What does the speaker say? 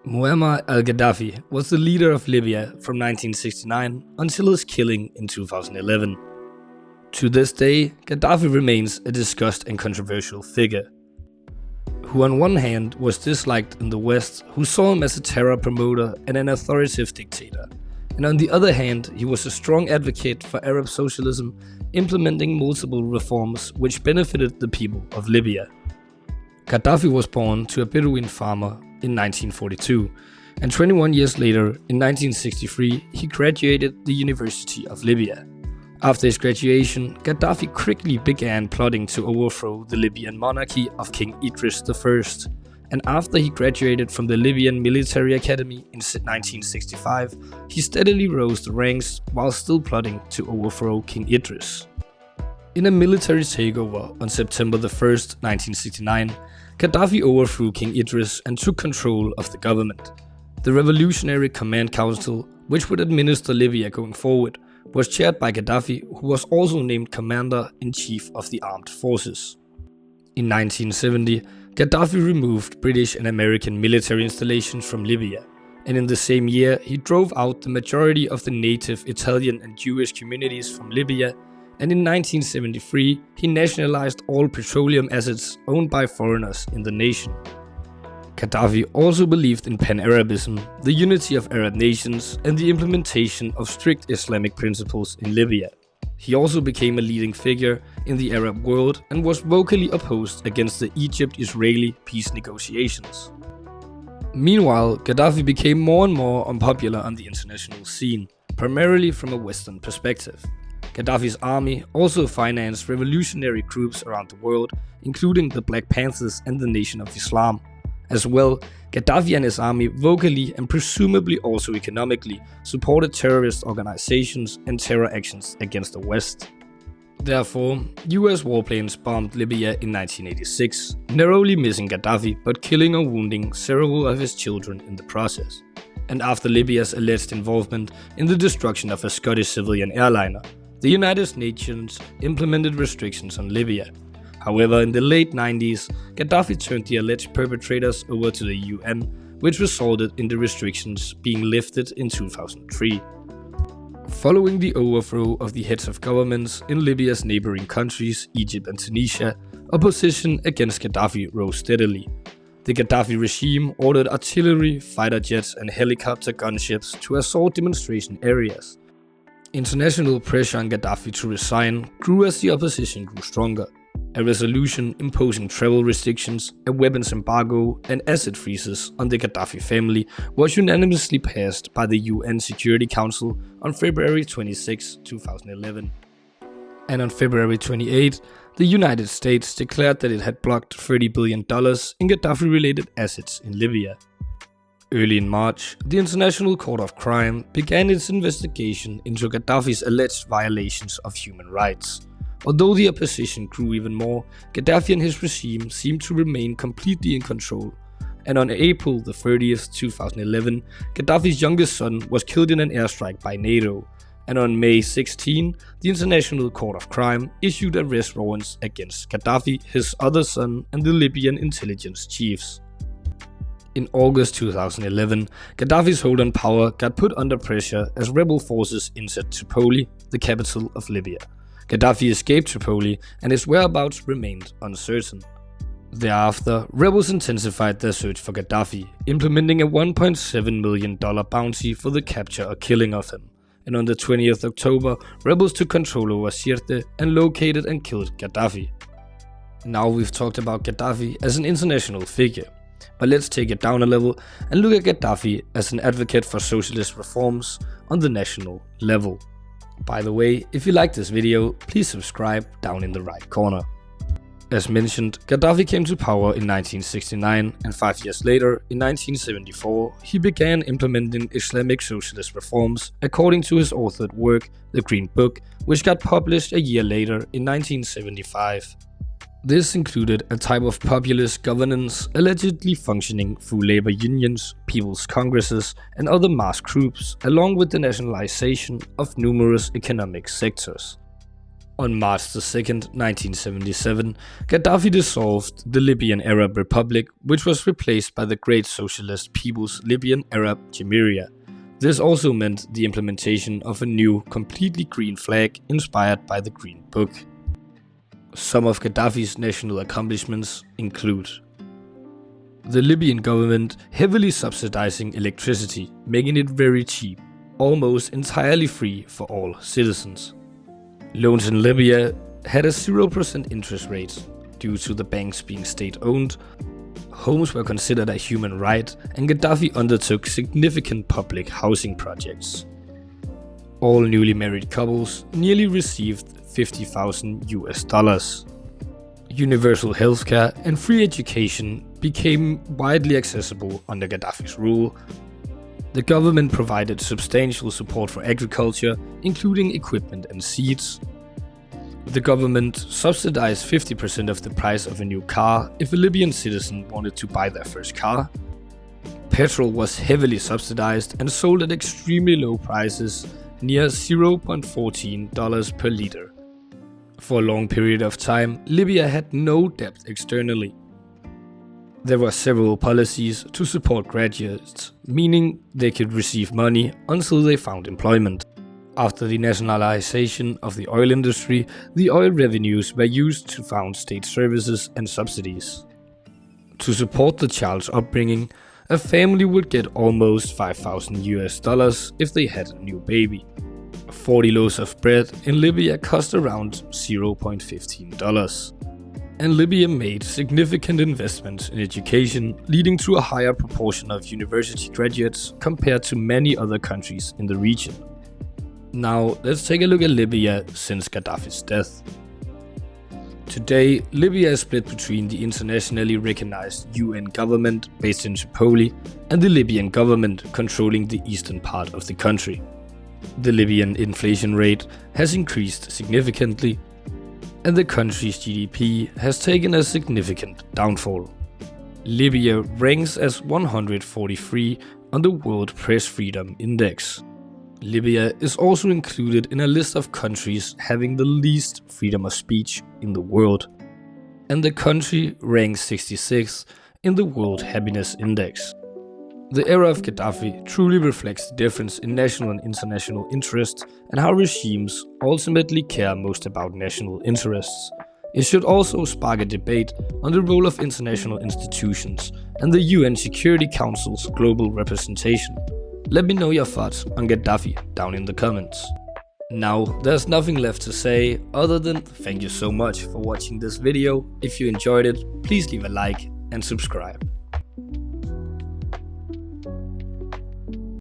Muammar al-Gaddafi was the leader of Libya from 1969 until his killing in 2011. To this day, Gaddafi remains a discussed and controversial figure, who on one hand was disliked in the West, who saw him as a terror promoter and an authoritative dictator, and on the other hand, he was a strong advocate for Arab socialism, implementing multiple reforms which benefited the people of Libya. Gaddafi was born to a Bedouin farmer in 1942, and 21 years later, in 1963, he graduated the University of Libya. After his graduation, Gaddafi quickly began plotting to overthrow the Libyan monarchy of King Idris I, and after he graduated from the Libyan Military Academy in 1965, he steadily rose the ranks while still plotting to overthrow King Idris. In a military takeover on September 1, 1969, Gaddafi overthrew King Idris and took control of the government. The Revolutionary Command Council, which would administer Libya going forward, was chaired by Gaddafi, who was also named Commander-in-Chief of the Armed Forces. In 1970, Gaddafi removed British and American military installations from Libya, and in the same year he drove out the majority of the native Italian and Jewish communities from Libya, and in 1973 he nationalized all petroleum assets owned by foreigners in the nation. Gaddafi also believed in Pan-Arabism, the unity of Arab nations, and the implementation of strict Islamic principles in Libya. He also became a leading figure in the Arab world and was vocally opposed against the Egypt-Israeli peace negotiations. Meanwhile, Gaddafi became more and more unpopular on the international scene, primarily from a Western perspective. Gaddafi's army also financed revolutionary groups around the world, including the Black Panthers and the Nation of Islam. As well, Gaddafi and his army vocally and presumably also economically supported terrorist organizations and terror actions against the West. Therefore, US warplanes bombed Libya in 1986, narrowly missing Gaddafi but killing or wounding several of his children in the process. And after Libya's alleged involvement in the destruction of a Scottish civilian airliner, the United Nations implemented restrictions on Libya. However, in the late 90s, Gaddafi turned the alleged perpetrators over to the UN, which resulted in the restrictions being lifted in 2003. Following the overthrow of the heads of governments in Libya's neighboring countries, Egypt and Tunisia, opposition against Gaddafi rose steadily. The Gaddafi regime ordered artillery, fighter jets and helicopter gunships to assault demonstration areas. International pressure on Gaddafi to resign grew as the opposition grew stronger. A resolution imposing travel restrictions, a weapons embargo, and asset freezes on the Gaddafi family was unanimously passed by the UN Security Council on February 26, 2011. And on February 28, the United States declared that it had blocked $30 billion in Gaddafi-related assets in Libya. Early in March, the International Court of Crime began its investigation into Gaddafi's alleged violations of human rights. Although the opposition grew even more, Gaddafi and his regime seemed to remain completely in control. And on April 30th, 2011, Gaddafi's youngest son was killed in an airstrike by NATO. And on May 16, the International Court of Crime issued arrest warrants against Gaddafi, his other son, and the Libyan intelligence chiefs. In August 2011, Gaddafi's hold on power got put under pressure as rebel forces entered Tripoli, the capital of Libya. Gaddafi escaped Tripoli and his whereabouts remained uncertain. Thereafter, rebels intensified their search for Gaddafi, implementing a $1.7 million bounty for the capture or killing of him. And on the 20th of October, rebels took control over Sirte and located and killed Gaddafi. Now we've talked about Gaddafi as an international figure, but let's take it down a level and look at Gaddafi as an advocate for socialist reforms on the national level. By the way, if you liked this video, please subscribe down in the right corner. As mentioned, Gaddafi came to power in 1969 and 5 years later, in 1974, he began implementing Islamic socialist reforms according to his authored work, The Green Book, which got published a year later in 1975. This included a type of populist governance allegedly functioning through labor unions, people's congresses, and other mass groups, along with the nationalization of numerous economic sectors. On March 2nd, 1977, Gaddafi dissolved the Libyan Arab Republic, which was replaced by the Great Socialist People's Libyan Arab Jamhuriya. This also meant the implementation of a new, completely green flag inspired by the Green Book. Some of Gaddafi's national accomplishments include the Libyan government heavily subsidizing electricity, making it very cheap, almost entirely free for all citizens. Loans in Libya had a 0% interest rate due to the banks being state-owned. Homes were considered a human right, and Gaddafi undertook significant public housing projects. All newly married couples nearly received $50,000. Universal healthcare and free education became widely accessible under Gaddafi's rule. The government provided substantial support for agriculture, including equipment and seeds. The government subsidized 50% of the price of a new car if a Libyan citizen wanted to buy their first car. Petrol was heavily subsidized and sold at extremely low prices, near $0.14 per liter. For a long period of time, Libya had no debt externally. There were several policies to support graduates, meaning they could receive money until they found employment. After the nationalization of the oil industry, the oil revenues were used to fund state services and subsidies. To support the child's upbringing, a family would get almost $5,000 if they had a new baby. 40 loaves of bread in Libya cost around $0.15. And Libya made significant investments in education, leading to a higher proportion of university graduates compared to many other countries in the region. Now, let's take a look at Libya since Gaddafi's death. Today, Libya is split between the internationally recognized UN government based in Tripoli and the Libyan government controlling the eastern part of the country. The Libyan inflation rate has increased significantly, and the country's GDP has taken a significant downfall. Libya ranks as 143 on the World Press Freedom Index. Libya is also included in a list of countries having the least freedom of speech in the world, and the country ranks 66th in the World Happiness Index. The era of Gaddafi truly reflects the difference in national and international interests and how regimes ultimately care most about national interests. It should also spark a debate on the role of international institutions and the UN Security Council's global representation. Let me know your thoughts on Gaddafi down in the comments. Now, there's nothing left to say other than thank you so much for watching this video. If you enjoyed it, please leave a like and subscribe.